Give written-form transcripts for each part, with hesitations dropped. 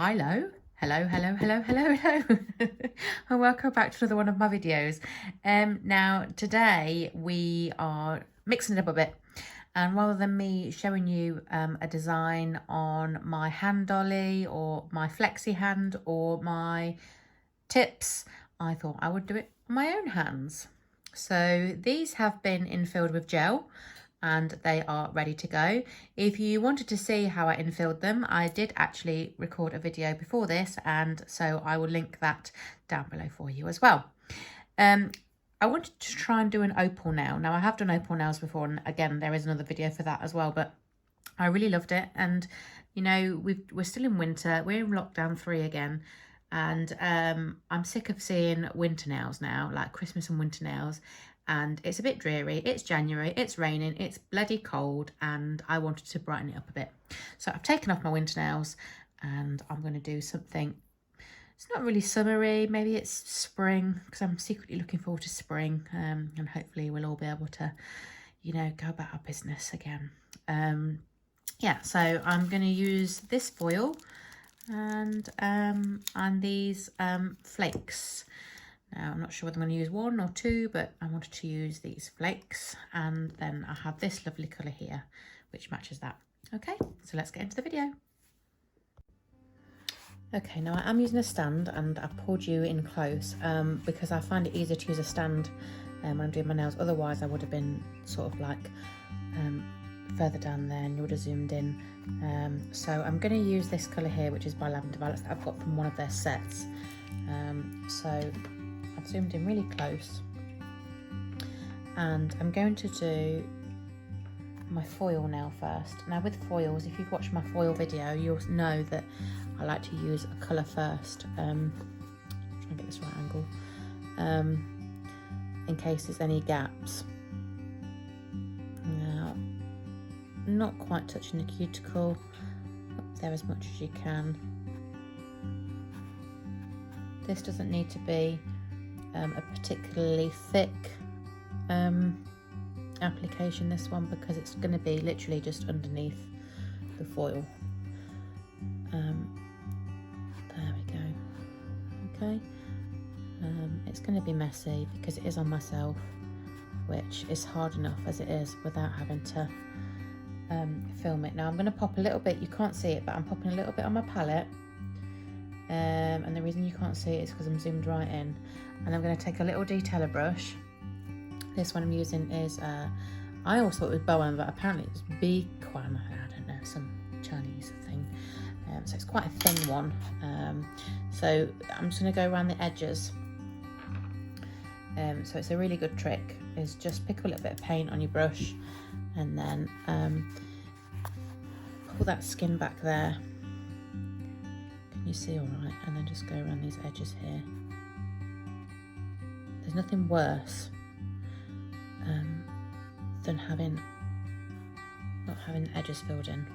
Hello, hello, and welcome back to another one of my videos. Now today we are mixing it up a bit, and rather than me showing you a design on my hand dolly or my flexi hand or my tips, I thought I would do it on my own hands. So these have been infilled with gel and they are ready to go. If you wanted to see how I infilled them, I did actually record a video before this, and so I will link that down below for you as well. I wanted to try and do an opal nail. Now I have done opal nails before, and again there is another video for that as well, but I really loved it. And you know, we're still in winter, we're in lockdown 3 again, and I'm sick of seeing winter nails now, like Christmas and winter nails, and it's a bit dreary. It's January, it's raining, it's bloody cold, and I wanted to brighten it up a bit. So I've taken off my winter nails and I'm going to do something, it's not really summery, maybe it's spring, because I'm secretly looking forward to spring, and hopefully we'll all be able to, you know, go about our business again. Yeah, so I'm going to use this foil and these flakes. Now I'm not sure whether I'm going to use 1 or 2, but I wanted to use these flakes, and then I have this lovely colour here which matches that. Okay, so let's get into the video. Okay, now I am using a stand, and I've pulled you in close because I find it easier to use a stand when I'm doing my nails. Otherwise I would have been sort of like further down there and you would have zoomed in. So I'm going to use this colour here, which is by Lavender Violets, that I've got from one of their sets. So I've zoomed in really close, and I'm going to do my foil nail first. Now with foils, if you've watched my foil video, you'll know that I like to use a colour first. Try and get this right angle, in case there's any gaps. Now, not quite touching the cuticle, up there as much as you can. This doesn't need to be a particularly thick application, this one, because it's going to be literally just underneath the foil. There we go. Okay. It's going to be messy because it is on myself, which is hard enough as it is without having to film it. Now I'm going to pop a little bit, you can't see it, but I'm popping a little bit on my palette. And the reason you can't see it is because I'm zoomed right in. And I'm going to take a little detailer brush. This one I'm using is, I always thought it was Bowen, but apparently it's Biquan, I don't know, some Chinese thing. So it's quite a thin one. So I'm just going to go around the edges. So it's a really good trick, is just pick a little bit of paint on your brush and then pull that skin back there. You see all right, and then just go around these edges here. There's nothing worse than not having the edges filled in.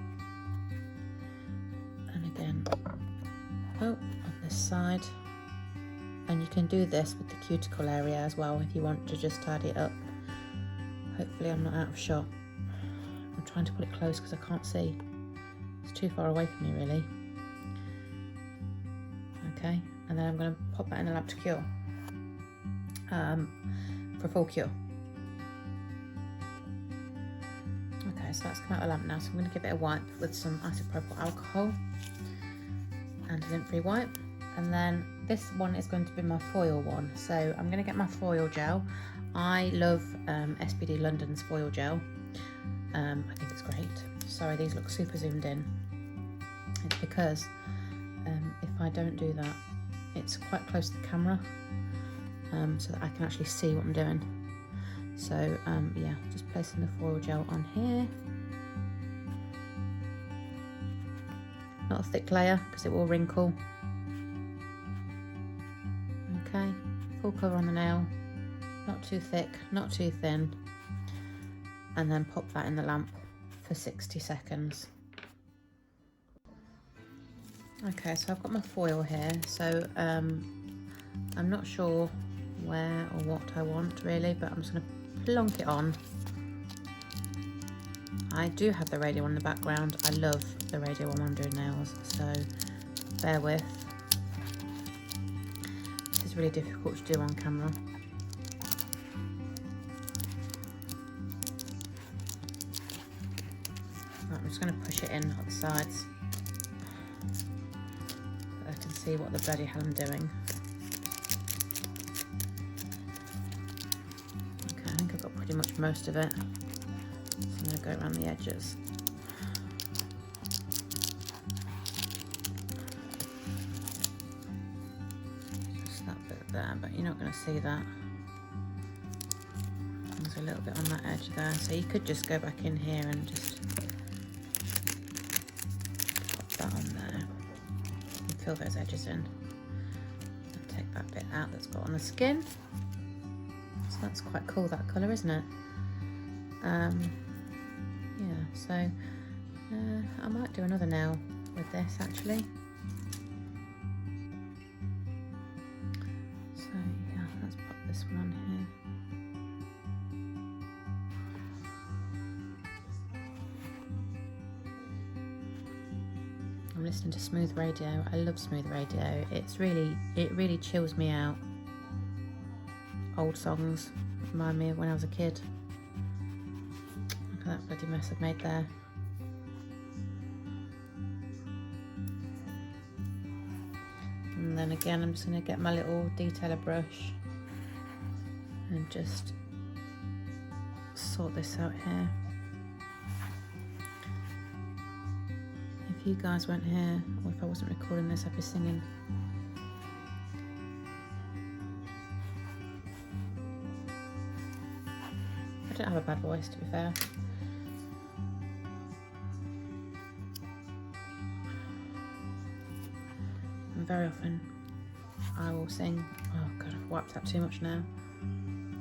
And again, on this side, and you can do this with the cuticle area as well if you want to just tidy it up. Hopefully I'm not out of shot. I'm trying to put it close because I can't see. It's too far away from me really. Okay, and then I'm going to pop that in the lamp to cure, for full cure. Okay, so that's come out of the lamp now, so I'm going to give it a wipe with some isopropyl alcohol and a lint-free wipe. And then this one is going to be my foil one, so I'm going to get my foil gel. I love SPD London's foil gel. I think it's great. Sorry, these look super zoomed in. It's because if I don't do that, it's quite close to the camera, so that I can actually see what I'm doing. So yeah, just placing the foil gel on here. Not a thick layer because it will wrinkle. Okay, full cover on the nail, not too thick, not too thin, and then pop that in the lamp for 60 seconds. Okay, so I've got my foil here, so I'm not sure where or what I want really, but I'm just going to plonk it on. I do have the radio on in the background. I love the radio when I'm doing nails, so bear with. This is really difficult to do on camera. Right, I'm just going to push it in at the sides so I can see what the bloody hell I'm doing. Okay, I think I've got pretty much most of it. So I'm going to go around the edges. Just that bit there, but you're not going to see that. There's a little bit on that edge there, so you could just go back in here and just pop that on there and fill those edges in. And take that bit out that's got on the skin. So that's quite cool, that colour, isn't it? Yeah, so I might do another nail with this actually. So yeah, let's pop this one on here. I'm listening to Smooth Radio. I love Smooth Radio. It really chills me out. Old songs remind me of when I was a kid. Look at that bloody mess I've made there. And then again, I'm just going to get my little detailer brush and just sort this out here. If you guys weren't here, or if I wasn't recording this, I'd be singing. I don't have a bad voice, to be fair. And very often I will sing. Oh god, I've wiped out too much now.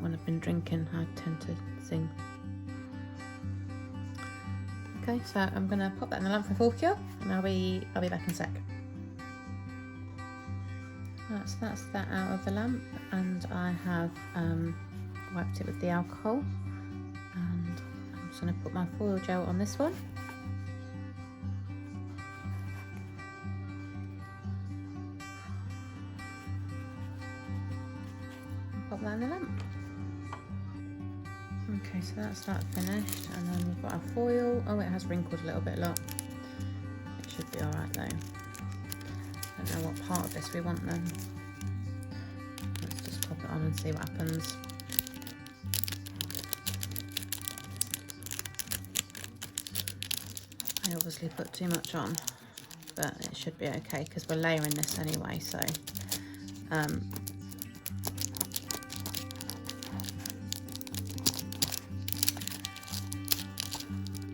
When I've been drinking, I tend to sing. Okay, so I'm gonna pop that in the lamp for full cure, and I'll be back in a sec. That's that out of the lamp, and I have wiped it with the alcohol, and I'm just gonna put my foil gel on this one. And pop that in the lamp. Okay, so that's that finished, and then we've got our foil. Oh, it has wrinkled a little bit, look. It should be alright though. Don't know what part of this we want then. Let's just pop it on and see what happens. I obviously put too much on, but it should be okay because we're layering this anyway, so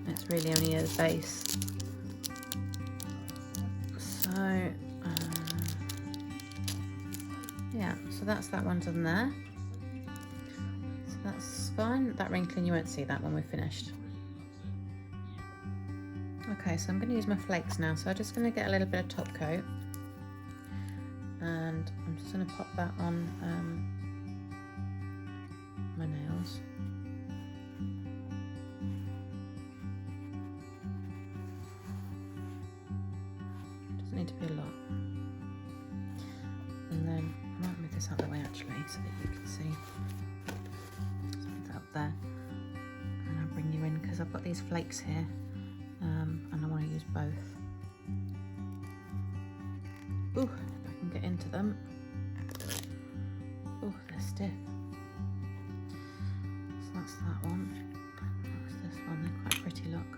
it's really only a base. So yeah, so that's that one done there. So that's fine. That wrinkling, you won't see that when we're finished. Okay, so I'm going to use my flakes now. So I'm just going to get a little bit of top coat, and I'm just going to pop that on my nails. Doesn't need to be a lot. And then I might move this out of the way actually, so that you can see. Just put that up there, and I'll bring you in because I've got these flakes here. And I want to use both. Ooh, if I can get into them. Ooh, they're stiff. So that's that one. That's this one. They're quite pretty, look.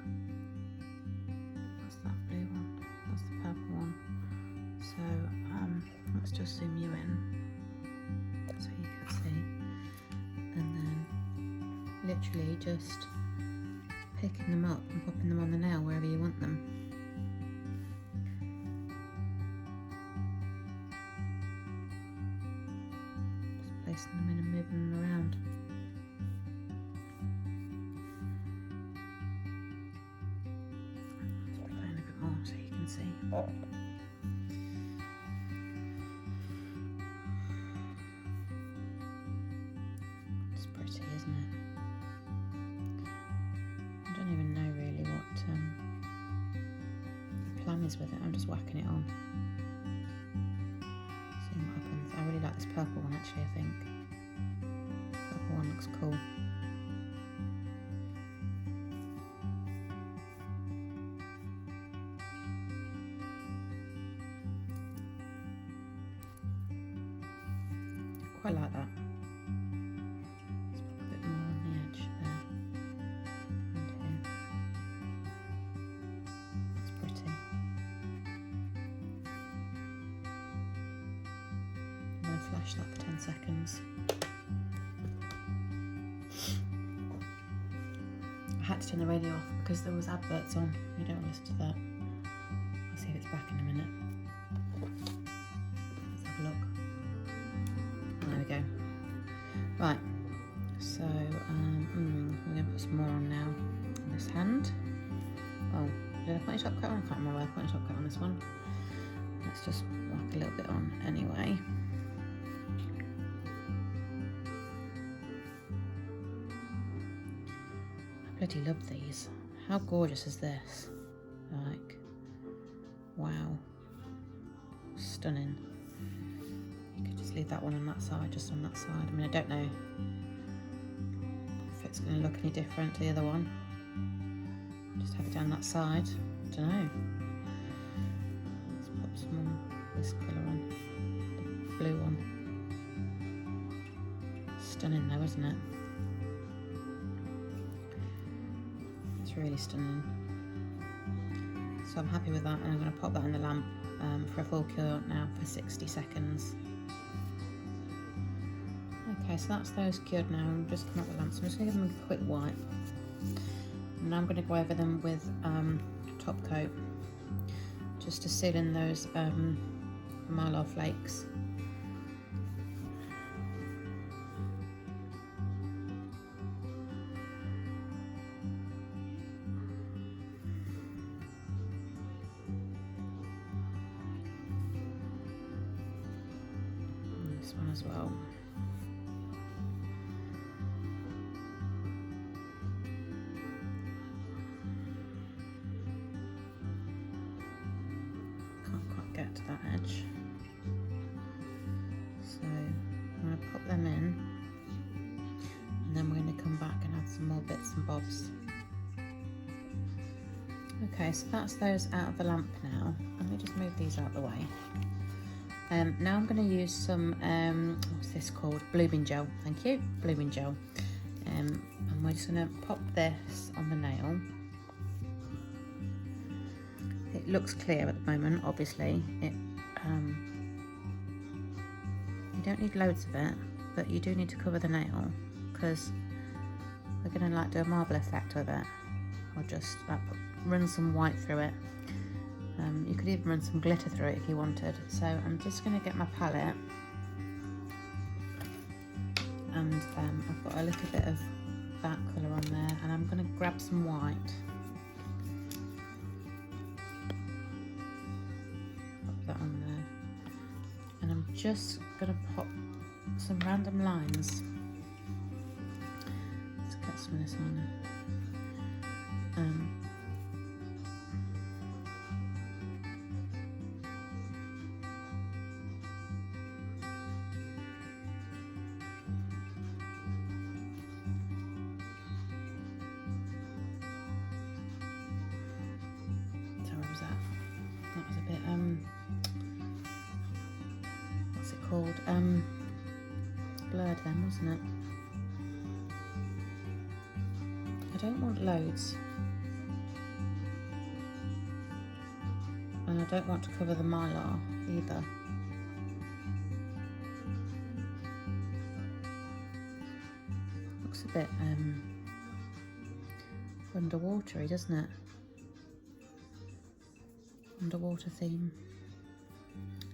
That's that blue one. That's the purple one. So let's just zoom you in so you can see. And then literally just picking them up and popping them on the nail wherever you want them. Just placing them in and moving them around. Just put in a bit more so you can see. It's pretty, isn't it? I don't even know really what the plan is with it. I'm just whacking it on. like this purple one actually, I think. Purple one looks cool. Quite like that. Let's put a bit more on the edge there. And here. That's pretty. I'm going to flash that for 10 seconds. I had to turn the radio off because there was adverts on. You don't want to listen to that. I'll see if it's back in a minute. Let's have a look. There we go. Right, so we're going to put some more on now on this hand. Oh, did I put any top coat on? I can't remember whether I put any top coat on this one. Let's just whack a little bit on anyway. I bloody love these. How gorgeous is this? Like, wow. Stunning. You could just leave that one on that side, just on that side. I mean, I don't know if it's going to look any different to the other one. Just have it down that side. I don't know. Let's pop some more this colour on. The blue one. Stunning though, isn't it? It's really stunning. So I'm happy with that, and I'm going to pop that in the lamp for a full cure now for 60 seconds. Okay, so that's those cured now. I'm just come up with lamps. I'm just going to give them a quick wipe. And now I'm going to go over them with top coat, just to seal in those mylar flakes. And this one as well. Get to that edge, so I'm going to pop them in, and then we're going to come back and add some more bits and bobs. Okay, so that's those out of the lamp now. Let me just move these out of the way. Now I'm going to use some what's this called? Blooming gel. Thank you, blooming gel. And we're just going to pop this on the nail. It looks clear at the moment, obviously. You don't need loads of it, but you do need to cover the nail, because we're going to like do a marble effect with it, or just like run some white through it. You could even run some glitter through it if you wanted. So I'm just going to get my palette, and I've got a little bit of that colour on there, and I'm going to grab some white. On there, and I'm just going to pop some random lines. Let's get some of this on. So where was that? That was a bit what's it called? Blurred then, wasn't it? I don't want loads, and I don't want to cover the mylar either. Looks a bit underwatery, doesn't it? Underwater theme.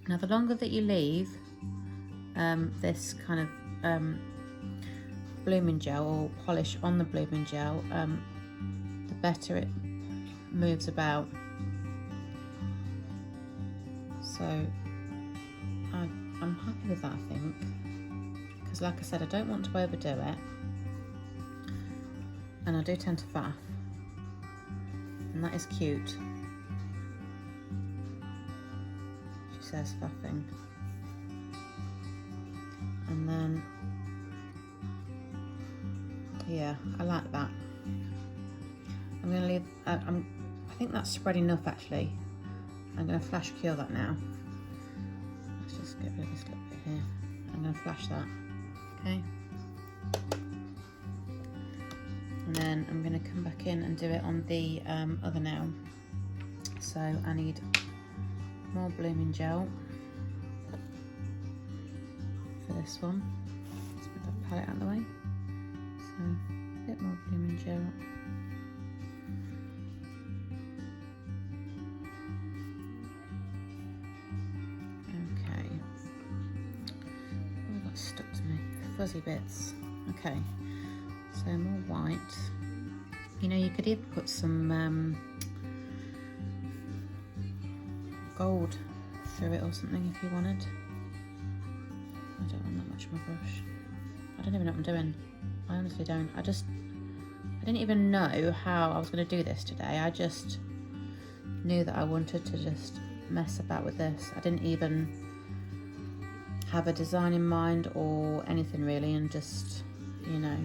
Now the longer that you leave this kind of blooming gel or polish on the blooming gel, the better it moves about. So I'm happy with that, I think, because like I said, I don't want to overdo it, and I do tend to faff, and that is cute. She says faffing. Yeah, I like that. I'm going to leave, I think that's spread enough actually. I'm going to flash cure that now. Let's just get rid of this little bit here. I'm going to flash that, okay? And then I'm going to come back in and do it on the other nail. So I need more blooming gel for this one. Let's put that palette out of the way. So a bit more blooming gel. Okay. Oh, that's stuck to me. Fuzzy bits. Okay. So more white. You know, you could even put some gold through it or something if you wanted. I don't want that much on my brush. I don't even know what I'm doing. I honestly don't. I didn't even know how I was going to do this today. I just knew that I wanted to just mess about with this. I didn't even have a design in mind or anything really, and just, you know,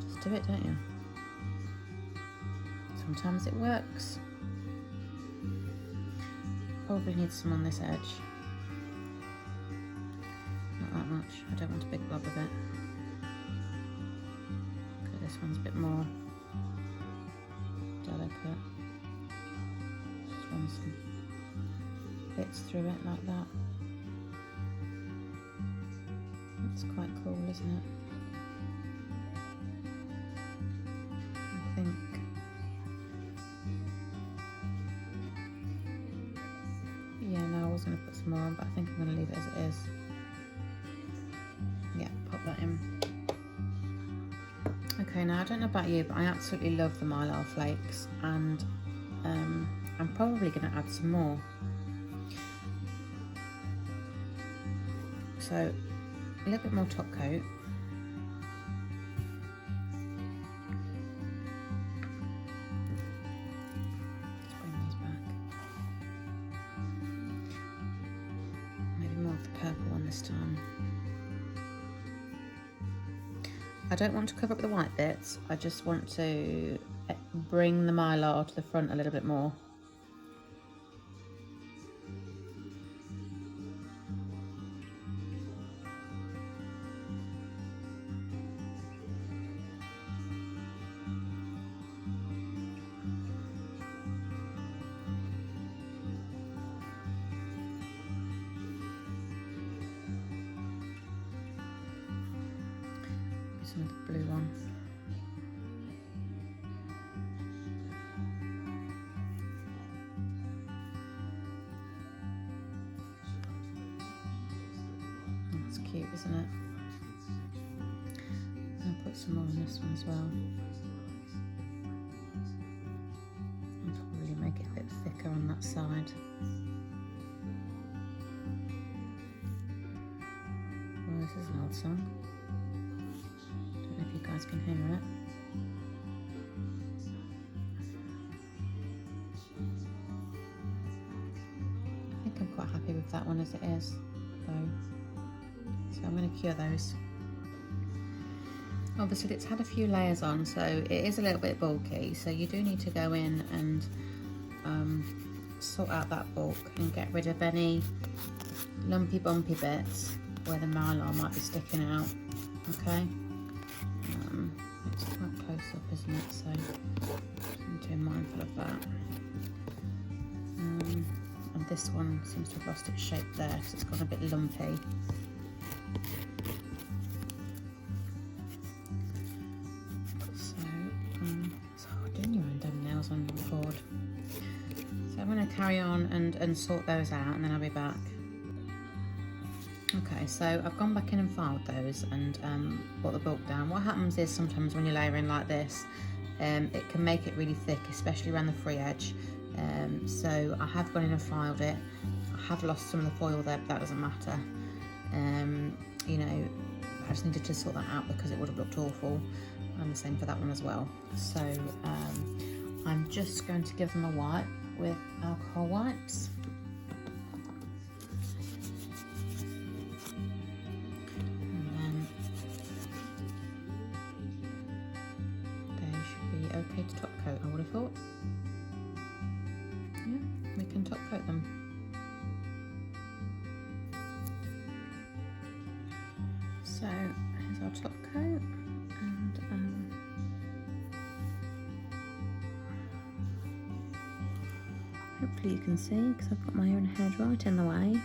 just do it, don't you? Sometimes it works. Probably need some on this edge. Not that much. I don't want a big blob of it. Okay, this one's a bit more delicate. Just run some bits through it like that. That's quite cool, isn't it? I think. Yeah, no, I was going to put some more on, but I think I'm going to leave it as it is. Yeah, pop that in. Okay, now I don't know about you, but I absolutely love the Mylar flakes, and I'm probably going to add some more. So a little bit more top coat. Let's bring these back. Maybe more of the purple one this time. I don't want to cover up the white bits, I just want to bring the Mylar to the front a little bit more. Some of the blue one. That's cute, isn't it? I'll put some more on this one as well. I'll probably make it a bit thicker on that side. Well, this is an old song. Don't know if you guys can hear it. I think I'm quite happy with that one as it is, though. So I'm going to cure those. Obviously it's had a few layers on, so it is a little bit bulky, so you do need to go in and sort out that bulk and get rid of any lumpy bumpy bits where the Mylar might be sticking out. Okay, it's quite close up, isn't it? So I'm being mindful of that. And this one seems to have lost its shape there, so it's gone a bit lumpy. It's hard doing your own damn nails on board. So I'm going to carry on and sort those out, and then I'll be back. Okay, so I've gone back in and filed those and brought the bulk down. What happens is sometimes when you're layering like this, it can make it really thick, especially around the free edge. So I have gone in and filed it. I have lost some of the foil there, but that doesn't matter. You know, I just needed to sort that out because it would have looked awful. And the same for that one as well. So I'm just going to give them a wipe with alcohol wipes. And then So here's our top coat, and hopefully you can see because I've got my own head right in the way.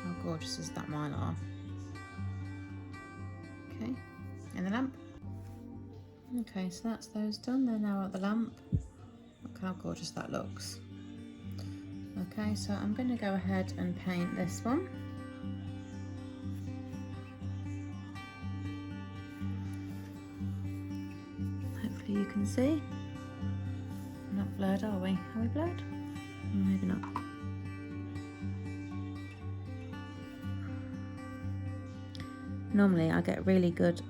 How gorgeous is that mylar? Okay, and the lamp. Okay, so that's those done. They're now at the lamp. Look how gorgeous that looks. Okay, so I'm going to go ahead and paint this one. Hopefully you can see. We're not blurred, are we? Are we blurred? Maybe not. Normally I get really good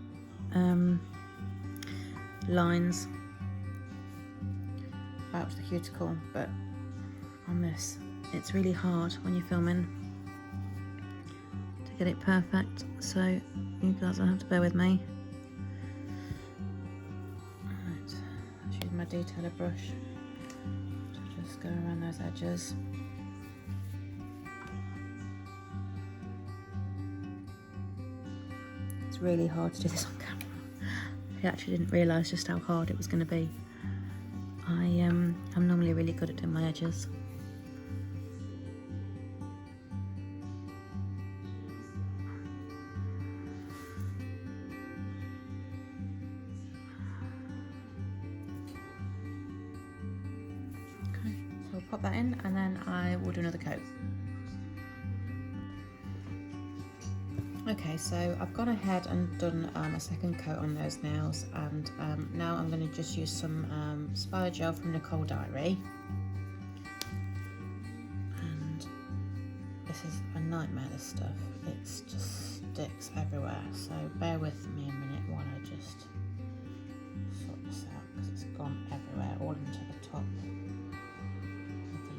lines out to the cuticle, but on this it's really hard when you're filming to get it perfect, so you guys will have to bear with me. Right, let's use my detailer brush to just go around those edges. It's really hard to do this on camera. I actually didn't realise just how hard it was going to be. I'm normally really good at doing my edges. Okay, so I'll pop that in and then I will do another coat. Okay, so I've gone ahead and done a second coat on those nails, and now I'm going to just use some Spider Gel from Nicole Diary. And this is a nightmare, this stuff. It just sticks everywhere, so bear with me a minute while I just sort this out, because it's gone everywhere, all into the top of the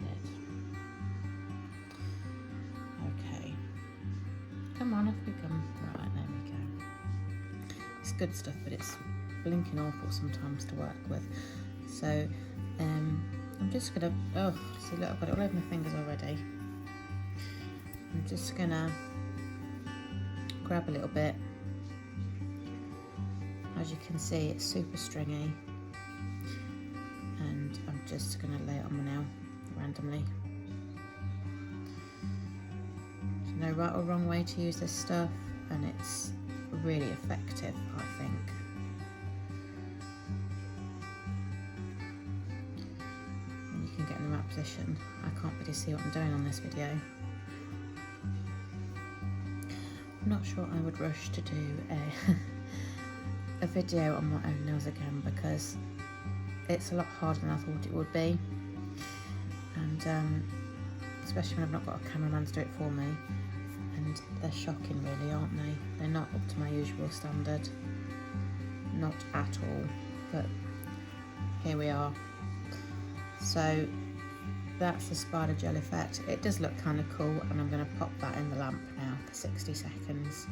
lid. Okay. Come on, off we come. Right, there we go. It's good stuff, but it's blinking awful sometimes to work with. So I'm just gonna, oh, see, look, I've got it all over my fingers already. I'm just gonna grab a little bit. As you can see, it's super stringy, and I'm just gonna lay it on my nail randomly. No right or wrong way to use this stuff, and it's really effective, I think. And you can get in the right position. I can't really see what I'm doing on this video. I'm not sure I would rush to do a video on my own nails again, because it's a lot harder than I thought it would be, and especially when I've not got a cameraman to do it for me. And they're shocking, really, aren't they? They're not up to my usual standard, not at all, but here we are. So that's the Spider Gel effect. It does look kind of cool, and I'm going to pop that in the lamp now for 60 seconds.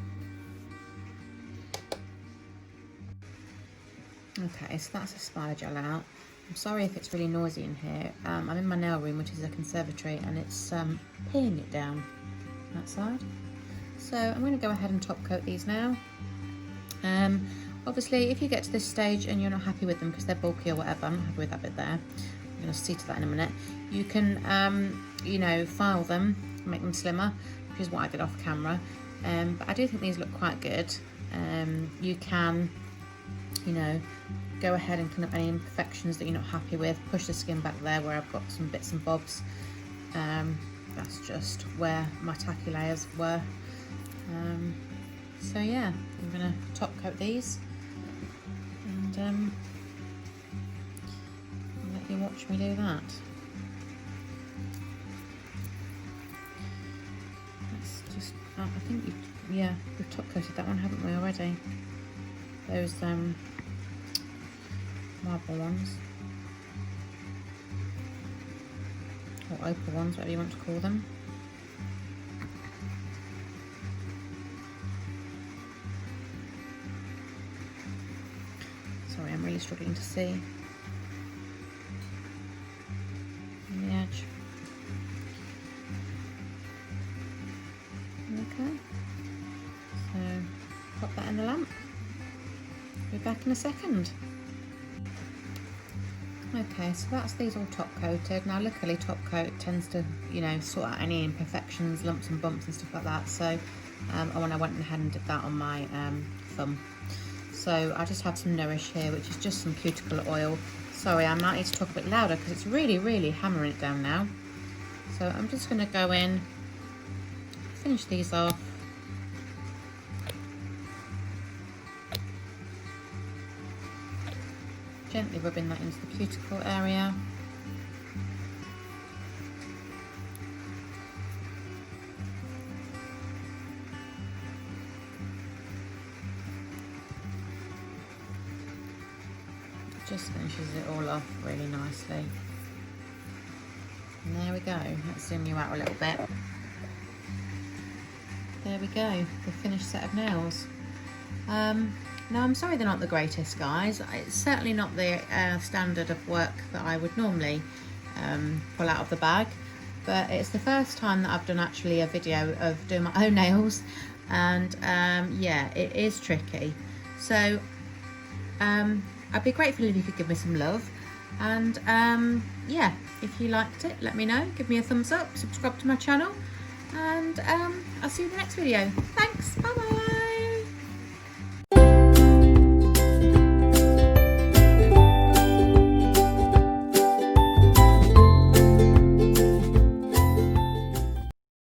Okay, so that's the Spider Gel out. I'm sorry if it's really noisy in here. I'm in my nail room, which is a conservatory, and it's peeing it down outside. So I'm going to go ahead and top coat these now. Obviously, if you get to this stage and you're not happy with them because they're bulky or whatever, I'm not happy with that bit there. I'm going to see to that in a minute. You can, you know, file them, make them slimmer, which is what I did off camera. But I do think these look quite good. You can, you know, go ahead and clean up any imperfections that you're not happy with. Push the skin back there where I've got some bits and bobs. That's just where my tacky layers were. So yeah, I'm gonna top coat these, and I'll let you watch me do that. Let's just, I think we've top coated that one, haven't we, already? Those marble ones, or opal ones, whatever you want to call them. I'm really struggling to see on the edge. Okay, so pop that in the lamp. Be back in a second. Okay, so that's these all top coated. Now luckily top coat tends to, you know, sort out any imperfections, lumps and bumps and stuff like that. So when I went ahead and did that on my thumb. So I just have some Nourish here, which is just some cuticle oil. Sorry, I might need to talk a bit louder because it's really hammering it down now. So I'm just going to go in, finish these off. Gently rubbing that into the cuticle area. Just finishes it all off really nicely. And there we go. Let's zoom you out a little bit. There we go, the finished set of nails. Now I'm sorry they're not the greatest, guys. It's certainly not the standard of work that I would normally pull out of the bag, but it's the first time that I've done actually a video of doing my own nails, and yeah, it is tricky. So I'd be grateful if you could give me some love, and yeah, if you liked it, let me know, give me a thumbs up, subscribe to my channel, and I'll see you in the next video. Thanks, bye bye.